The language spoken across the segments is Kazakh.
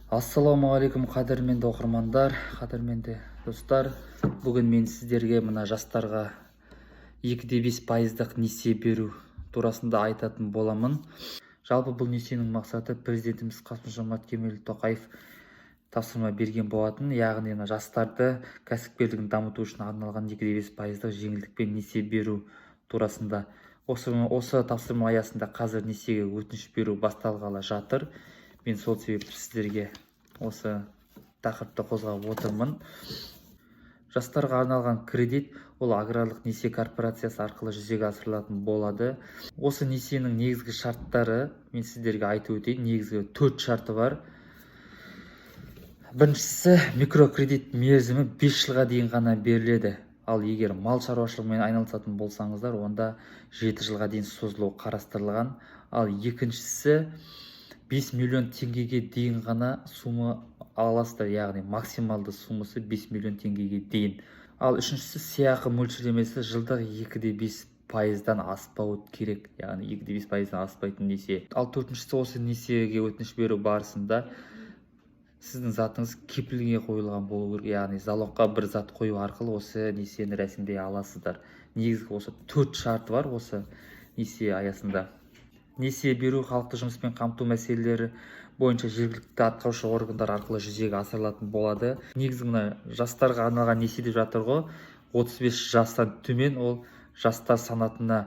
Ассалаумағалейкум қадірменді оқырмандар, қадірменді достар. Бүгін мен сіздерге мына жастарға 2,5% несие беру турасында айтатын боламын. Жалпы бұл несиенің мақсаты президентіміз Қасым-Жомарт Кемелұлы Тоқаев тапсырма берген болатын, яғни жастарды кәсіпкерлігін дамыту үшін арналған 2,5% жеңілдікпен несие беру турасында. Осы тапсырма аясында қазір несиеге өтініш беру басталғалы жатыр. Мен сол себепті сіздерге осы тақырыпты қозғап отырмын. Жастарға арналған кредит ол аграрлық несие корпорациясы арқылы жүзеге асырылатын болады. Осы несиенің негізгі шарттары мен сіздерге айтып өтейін. Негізгі 4 шарты бар. Біріншісі, микрокредит мерзімі 5 жылға дейін ғана беріледі. Ал егер мал шаруашылығымен айналысатын болсаңыздар, онда 7 жылға дейін созылуы қарастырылған. Ал екіншісі, 5 миллион теңгеге дейін ғана сума аласыздар, яғни максималды сумасы 5 миллион теңгеге дейін. Ал үшіншісі, сыйақы мөлшерлемесі жылдық 2,5%-дан аспауы керек, яғни 2,5%-дан аспайтын несие. Ал төртіншісі, осы несиеге өтініш беру барысында сіздің затыңыз кепілге қойылған болу керек, яғни залогқа бір зат қою арқылы осы несиені рәсімдей аласыздар. Негізгі осы 4 шарты бар осы несие аясында. Несие беру халықты жұмыспен қамту мәселелері бойынша жергілікті атқарушы органдар арқылы жүзеге асырылатын болады. Негізі мына жастарға арналған несие деп жатыр ғой, 35 жастан төмен ол жастар санатына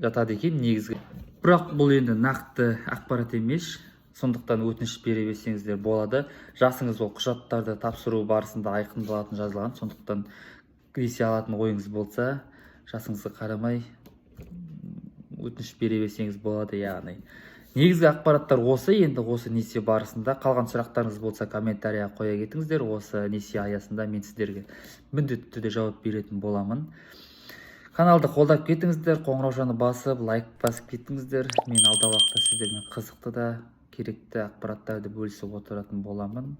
жатады екен негізгі. Бірақ бұл енді нақты ақпарат емес, сондықтан өтініш бере берсеңіздер болады. Жасыңыз ол құжаттарды тапсыру барысында айқындалатын жазылған, сондықтан несие алатын ойыңыз болса, жасыңызға қарамай өтініш бере берсеңіз болады. Яғни негізгі ақпараттар осы. Енді осы несие барысында қалған сұрақтарыңыз болса комментария қоя кетіңіздер. Осы несие аясында мен сіздерге міндетті түрде жауап беретін боламын. Каналды қолдап кетіңіздер, қоңыраушаны басып, лайк басып кетіңіздер. Мен алдағы уақытта сіздермен қызықты да керекті ақпараттарды бөлісіп отыратын боламын.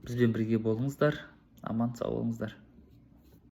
Бізбен бірге болыңыздар. Аман сау болыңыздар.